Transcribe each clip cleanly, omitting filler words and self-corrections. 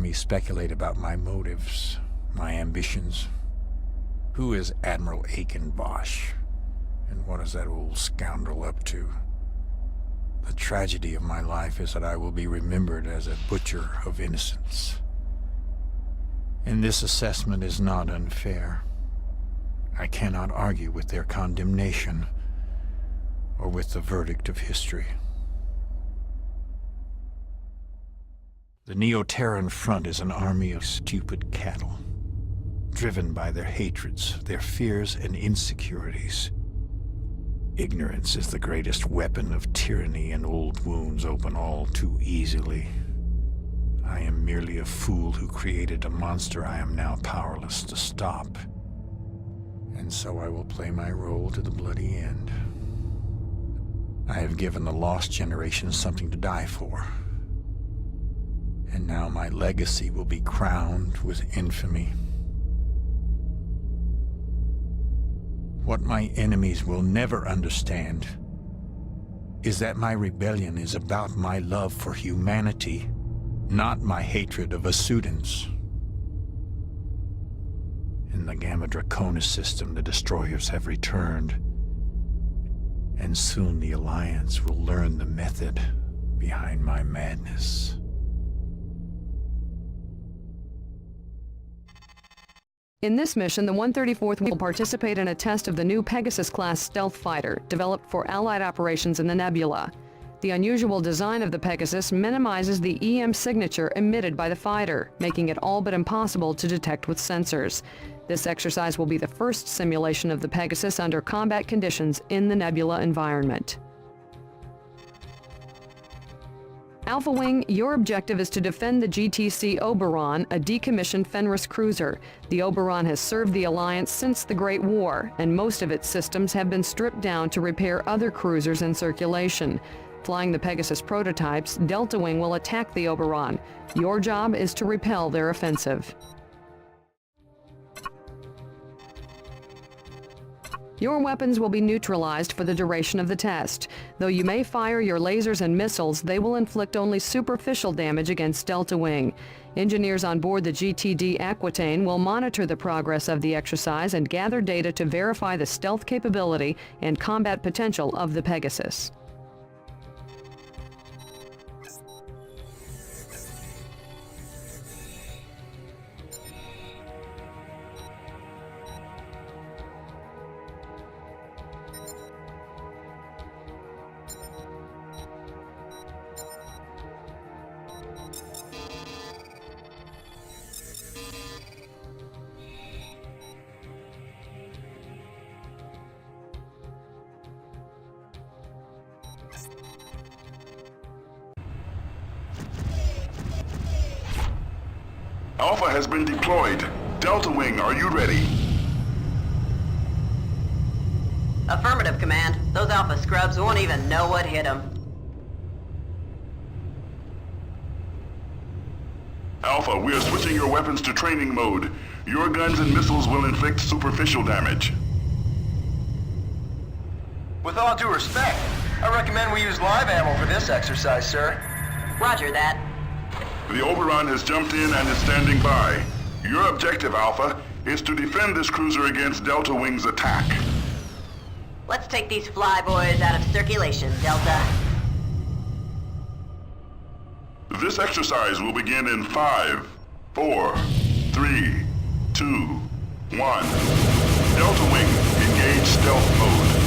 me speculate about my motives, my ambitions. Who is Admiral Aiken Bosch? And what is that old scoundrel up to? The tragedy of my life is that I will be remembered as a butcher of innocence. And this assessment is not unfair. I cannot argue with their condemnation or with the verdict of history. The Neo-Terran Front is an army of stupid cattle, driven by their hatreds, their fears and insecurities. Ignorance is the greatest weapon of tyranny, and old wounds open all too easily. I am merely a fool who created a monster I am now powerless to stop. And so I will play my role to the bloody end. I have given the lost generation something to die for. And now my legacy will be crowned with infamy. What my enemies will never understand is that my rebellion is about my love for humanity, not my hatred of Asudans. In the Gamma Draconis system, the destroyers have returned, and soon the Alliance will learn the method behind my madness. In this mission, the 134th will participate in a test of the new Pegasus-class stealth fighter, developed for Allied operations in the Nebula. The unusual design of the Pegasus minimizes the EM signature emitted by the fighter, making it all but impossible to detect with sensors. This exercise will be the first simulation of the Pegasus under combat conditions in the Nebula environment. Alpha Wing, your objective is to defend the GTC Oberon, a decommissioned Fenris cruiser. The Oberon has served the Alliance since the Great War, and most of its systems have been stripped down to repair other cruisers in circulation. Flying the Pegasus prototypes, Delta Wing will attack the Oberon. Your job is to repel their offensive. Your weapons will be neutralized for the duration of the test. Though you may fire your lasers and missiles, they will inflict only superficial damage against Delta Wing. Engineers on board the GTD Aquitaine will monitor the progress of the exercise and gather data to verify the stealth capability and combat potential of the Pegasus. Alpha has been deployed. Delta Wing, are you ready? Affirmative, Command. Those Alpha scrubs won't even know what hit them. Alpha, we are switching your weapons to training mode. Your guns and missiles will inflict superficial damage. With all due respect, I recommend we use live ammo for this exercise, sir. Roger that. The Oberon has jumped in and is standing by. Your objective, Alpha, is to defend this cruiser against Delta Wing's attack. Let's take these flyboys out of circulation, Delta. This exercise will begin in 5, 4, 3, 2, 1. Delta Wing, engage stealth mode.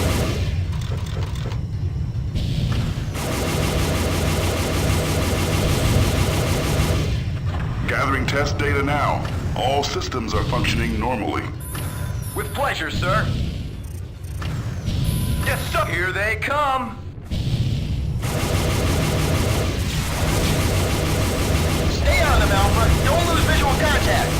Gathering test data now. All systems are functioning normally. With pleasure, sir. Yes, sir. Here they come. Stay on them, Alpha. Don't lose visual contact.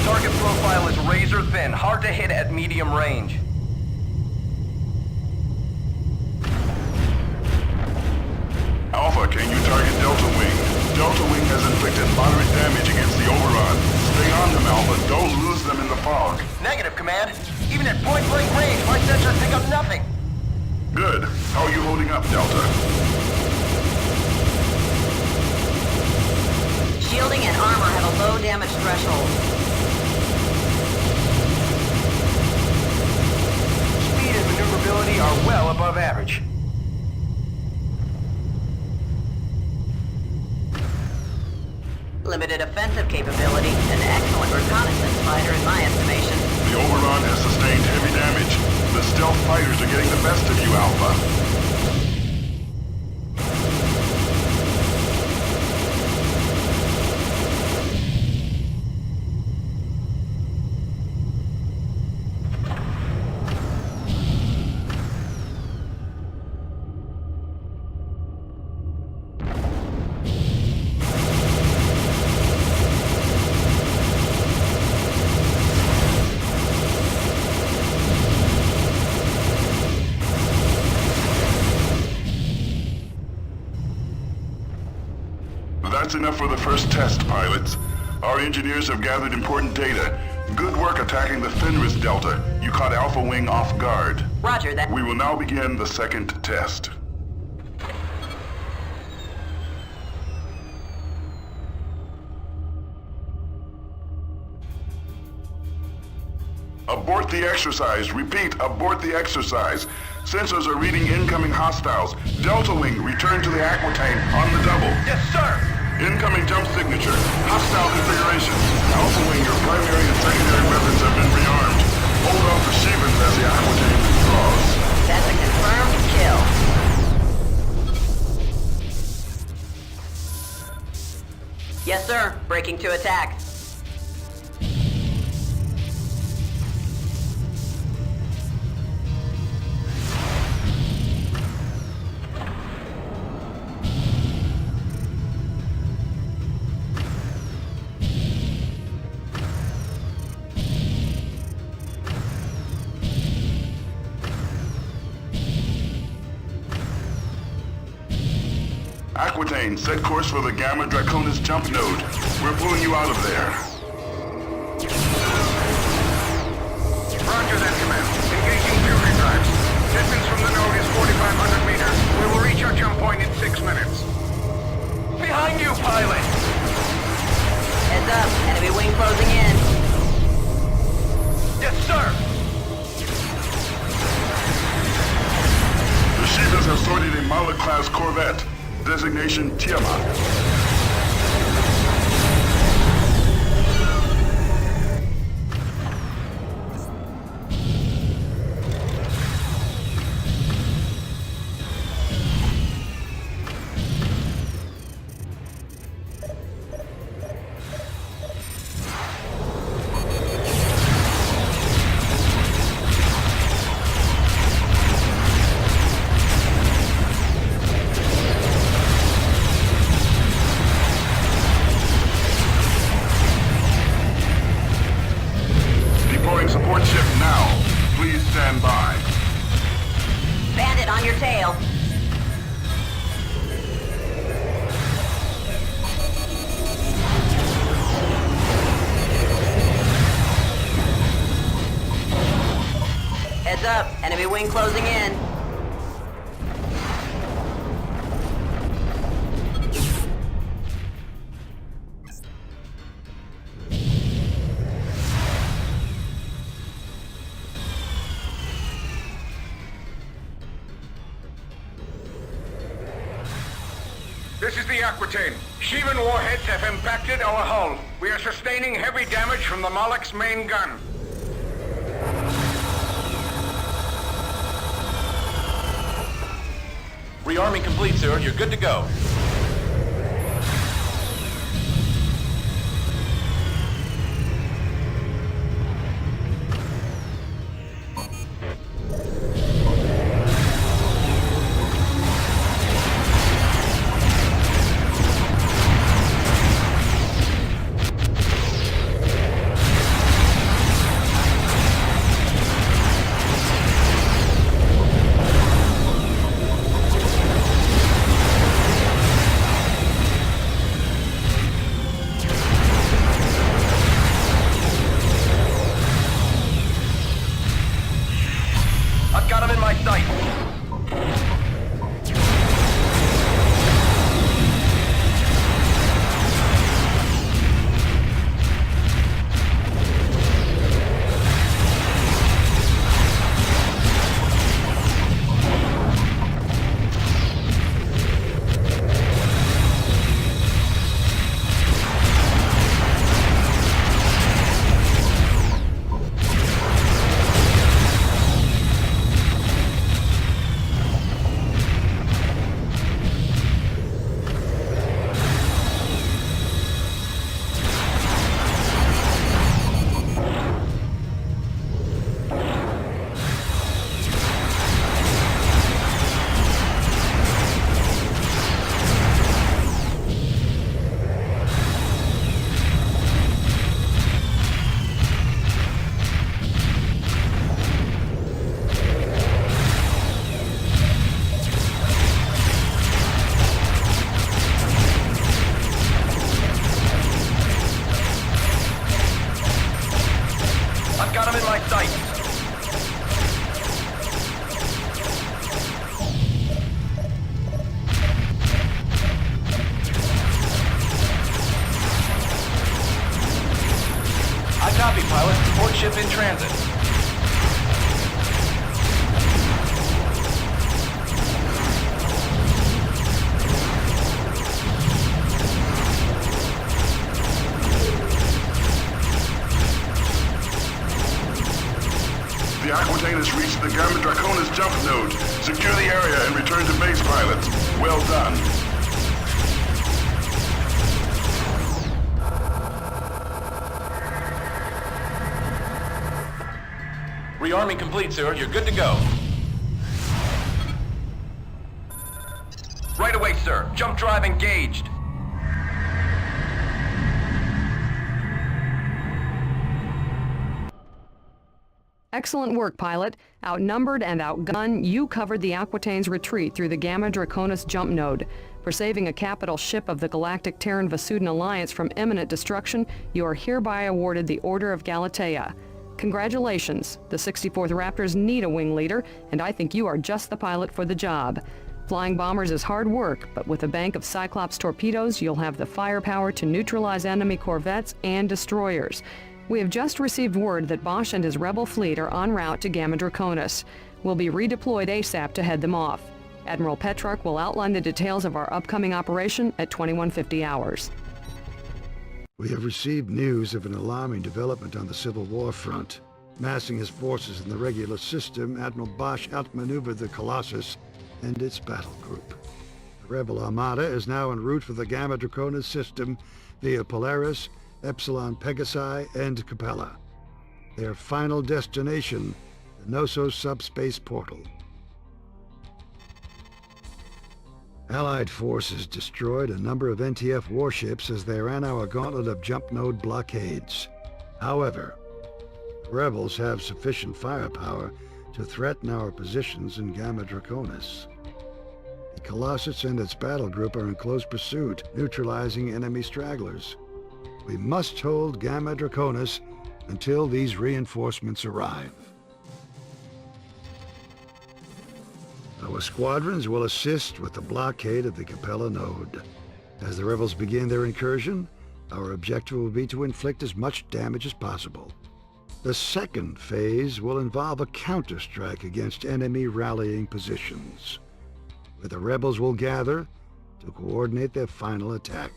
Target profile is razor thin, hard to hit at medium range. Alpha, can you target Delta Wing? Delta Wing has inflicted moderate damage against the Oberon. Stay on them, Alpha. Don't lose them in the fog. Negative, Command. Even at point-blank range, my sensors pick up nothing. Good. How are you holding up, Delta? Shielding and armor have a low damage threshold. Speed and maneuverability are well above average. Limited offensive capability, an excellent reconnaissance fighter in my estimation. The Overon has sustained heavy damage. The stealth fighters are getting the best of you, Alpha. That's enough for the first test, pilots. Our engineers have gathered important data. Good work attacking the Fenris Delta. You caught Alpha Wing off guard. Roger that. We will now begin the second test. Abort the exercise. Repeat, abort the exercise. Sensors are reading incoming hostiles. Delta Wing, return to the Aquitaine on the double. Yes, sir! Incoming jump signature. Hostile configuration. Alpha Wing, your primary and secondary weapons have been rearmed. Hold on for Stevens as the Aquitaine withdraws. That's a confirmed kill. Yes, sir. Breaking to attack. Aquitaine, set course for the Gamma Draconis jump node. We're pulling you out of there. Roger that, Command. Engaging fury drives. Distance from the node is 4,500 meters. We will reach our jump point in 6 minutes. Behind you, pilot! Heads up. Enemy wing closing in. Yes, sir! The Shivas have sorted a Mala-class corvette. Designation Tiamat. Support ship now. Please stand by. Bandit on your tail. Heads up. Enemy wing closing in. This is the Aquitaine. Shivan warheads have impacted our hull. We are sustaining heavy damage from the Moloch's main gun. Rearming complete, sir. You're good to go. Copy, pilot. Port ship in transit. The Aquitaine has reached the Gambit Draconis jump node. Secure the area and return to base, pilots. Well done. Rearming complete, sir. You're good to go. Right away, sir. Jump drive engaged. Excellent work, pilot. Outnumbered and outgunned, you covered the Aquitaine's retreat through the Gamma Draconis jump node. For saving a capital ship of the Galactic Terran Vasudan Alliance from imminent destruction, you are hereby awarded the Order of Galatea. Congratulations. The 64th Raptors need a wing leader, and I think you are just the pilot for the job. Flying bombers is hard work, but with a bank of Cyclops torpedoes, you'll have the firepower to neutralize enemy corvettes and destroyers. We have just received word that Bosch and his rebel fleet are en route to Gamma Draconis. We'll be redeployed ASAP to head them off. Admiral Petrarch will outline the details of our upcoming operation at 2150 hours. We have received news of an alarming development on the Civil War front. Massing his forces in the regular system, Admiral Bosch outmaneuvered the Colossus and its battle group. The Rebel Armada is now en route for the Gamma Draconis system via Polaris, Epsilon Pegasi, and Capella. Their final destination, the Knossos subspace portal. Allied forces destroyed a number of NTF warships as they ran our gauntlet of jump node blockades. However, the rebels have sufficient firepower to threaten our positions in Gamma Draconis. The Colossus and its battle group are in close pursuit, neutralizing enemy stragglers. We must hold Gamma Draconis until these reinforcements arrive. Our squadrons will assist with the blockade of the Capella node. As the rebels begin their incursion, our objective will be to inflict as much damage as possible. The second phase will involve a counterstrike against enemy rallying positions, where the rebels will gather to coordinate their final attack.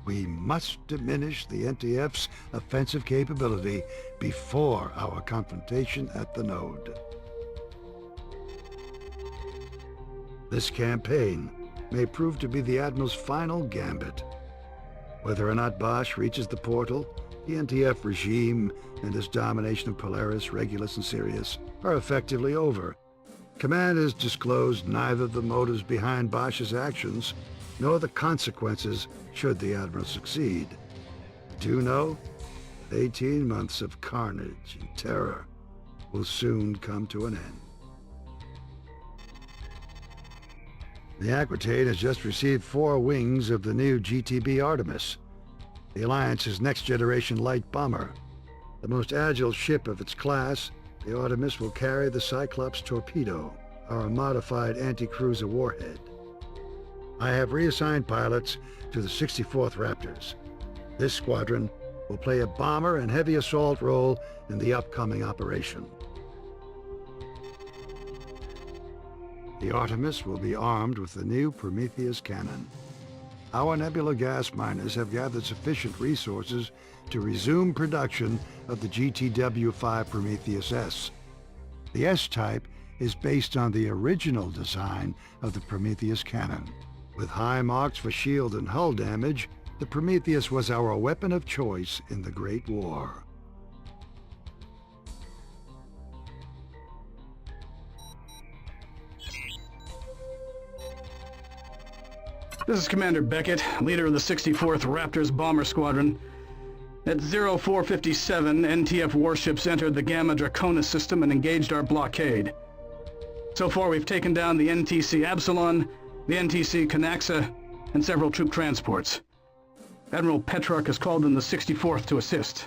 We must diminish the NTF's offensive capability before our confrontation at the node. This campaign may prove to be the Admiral's final gambit. Whether or not Bosch reaches the portal, the NTF regime and its domination of Polaris, Regulus, and Sirius are effectively over. Command has disclosed neither the motives behind Bosch's actions nor the consequences should the Admiral succeed. I do know that 18 months of carnage and terror will soon come to an end. The Aquitaine has just received 4 wings of the new GTB Artemis, the Alliance's next-generation light bomber. The most agile ship of its class, the Artemis will carry the Cyclops torpedo, our modified anti-cruiser warhead. I have reassigned pilots to the 64th Raptors. This squadron will play a bomber and heavy assault role in the upcoming operation. The Artemis will be armed with the new Prometheus cannon. Our nebula gas miners have gathered sufficient resources to resume production of the GTW-5 Prometheus S. The S-type is based on the original design of the Prometheus cannon. With high marks for shield and hull damage, the Prometheus was our weapon of choice in the Great War. This is Commander Beckett, leader of the 64th Raptors Bomber Squadron. At 0457, NTF warships entered the Gamma Draconis system and engaged our blockade. So far, we've taken down the NTC Absalon, the NTC Canaxa, and several troop transports. Admiral Petrarch has called in the 64th to assist.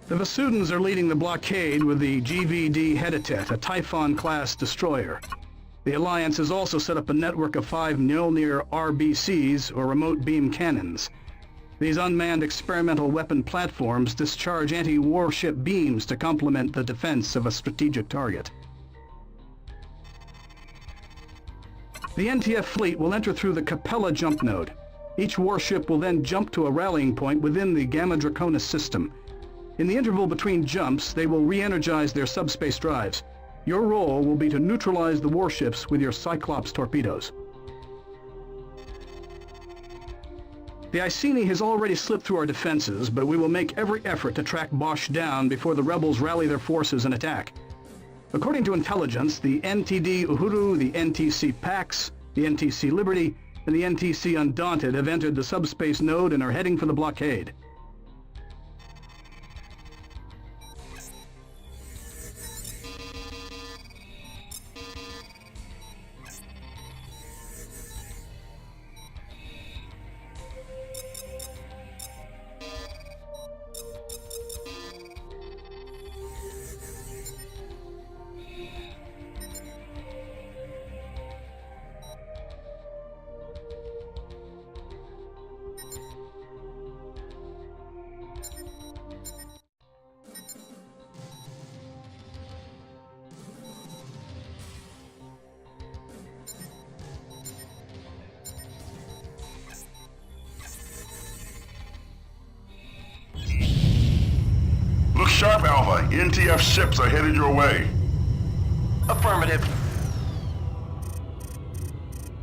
The Vasudans are leading the blockade with the GVD Heditet, a Typhon-class destroyer. The Alliance has also set up a network of 5 Mjolnir RBCs, or remote beam cannons. These unmanned experimental weapon platforms discharge anti-warship beams to complement the defense of a strategic target. The NTF fleet will enter through the Capella jump node. Each warship will then jump to a rallying point within the Gamma Draconis system. In the interval between jumps, they will re-energize their subspace drives. Your role will be to neutralize the warships with your Cyclops torpedoes. The Iceni has already slipped through our defenses, but we will make every effort to track Bosch down before the rebels rally their forces and attack. According to intelligence, the NTD Uhuru, the NTC Pax, the NTC Liberty, and the NTC Undaunted have entered the subspace node and are heading for the blockade. Look sharp, Alpha. NTF ships are headed your way. Affirmative.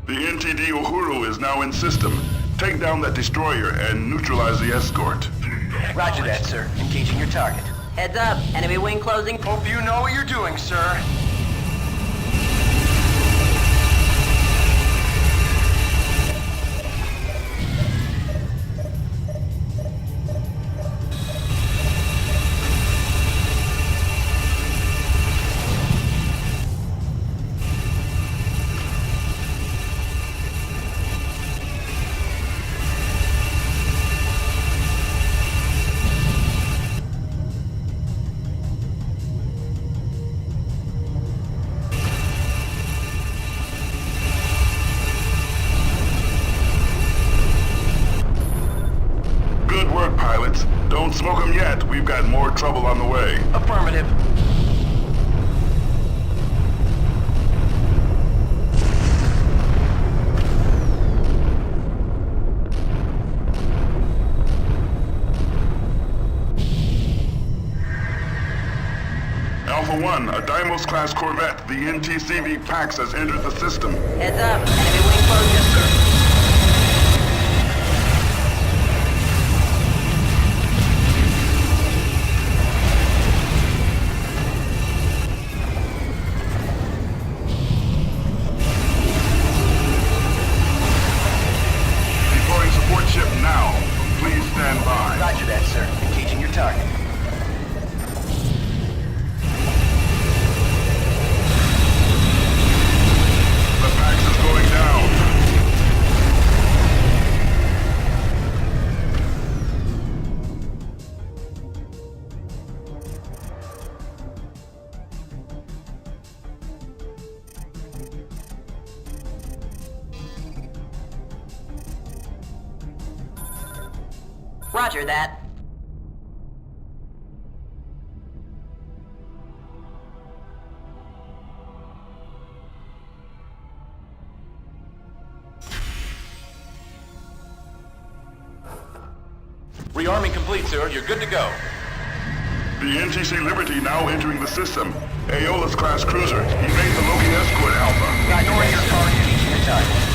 The NTD Uhuru is now in system. Take down that destroyer and neutralize the escort. Roger that, sir. Engaging your target. Heads up, enemy wing closing. Hope you know what you're doing, sir. Don't smoke them yet. We've got more trouble on the way. Affirmative. Alpha 1, a Deimos-class corvette, the NTCV Pax has entered the system. Heads up, enemy wing closing. Yes, sir. Roger that, sir. Engaging your target. The Pax is going down. Roger that. Rearming complete, sir. You're good to go. The NTC Liberty now entering the system. Aeolus-class cruiser. Evade the Loki escort, Alpha. Ignoring your target. Engaging your target.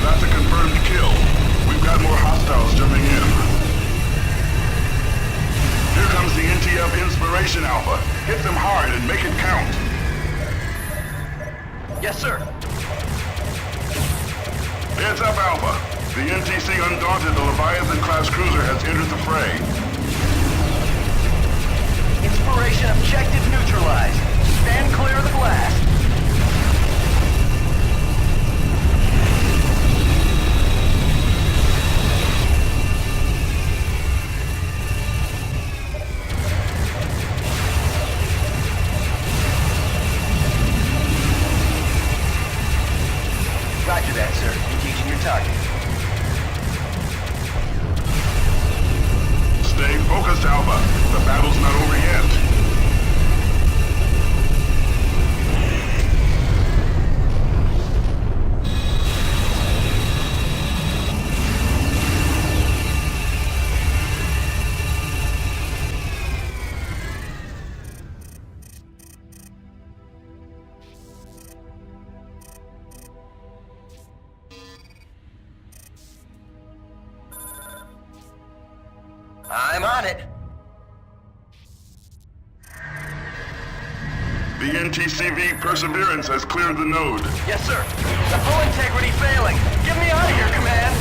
That's a confirmed kill. We've got more hostiles jumping in. Here comes the NTF Inspiration, Alpha. Hit them hard and make it count. Yes, sir. Heads up, Alpha. The NTC Undaunted, the Leviathan-class cruiser, has entered the fray. focused, Alpha. The battle's not over yet. I'm on it. The NTCV Perseverance has cleared the node. Yes, sir. The full integrity failing. Get me out of here, Command.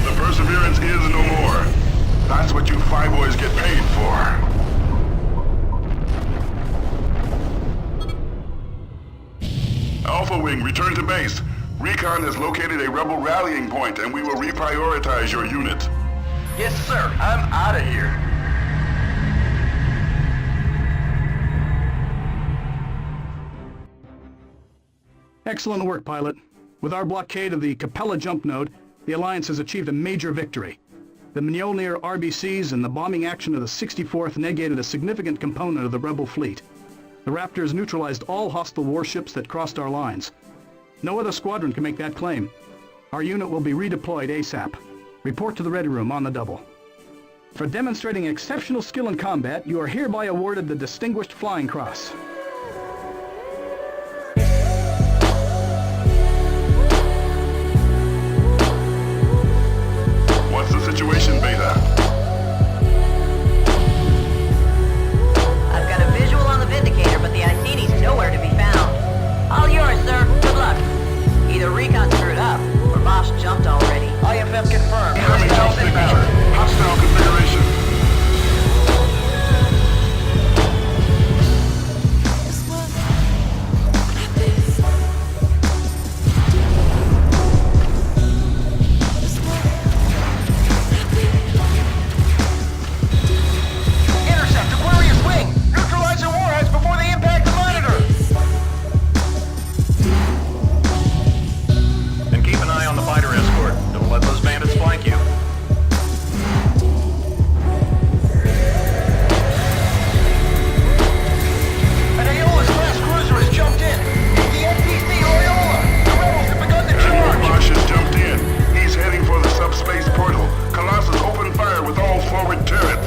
The Perseverance is no more. That's what you Phi-boys get paid for. Alpha Wing, return to base. Recon has located a rebel rallying point, and we will reprioritize your unit. Yes, sir. I'm out of here. Excellent work, pilot. With our blockade of the Capella jump node, the Alliance has achieved a major victory. The Mjolnir RBCs and the bombing action of the 64th negated a significant component of the rebel fleet. The Raptors neutralized all hostile warships that crossed our lines. No other squadron can make that claim. Our unit will be redeployed ASAP. Report to the ready room on the double. For demonstrating exceptional skill in combat, you are hereby awarded the Distinguished Flying Cross. What's the situation, Beta? I've got a visual on the Vindicator, but the Iceni's nowhere to be found. All yours, sir. Good luck. Either Recon screwed up, or Bosch jumped already. IFF confirmed. Hostile signature. Hostile configuration. Intercept Aquarius Wing! Neutralize your warheads before they impact the monitor! And keep an eye on the fighter escort. Don't let those bandits flank you. An Aeolus-class cruiser has jumped in. The NPC Loyola! The rebels have begun the Admiral charge! Bosch has jumped in. He's heading for the subspace portal. Colossus, open fire with all forward turrets.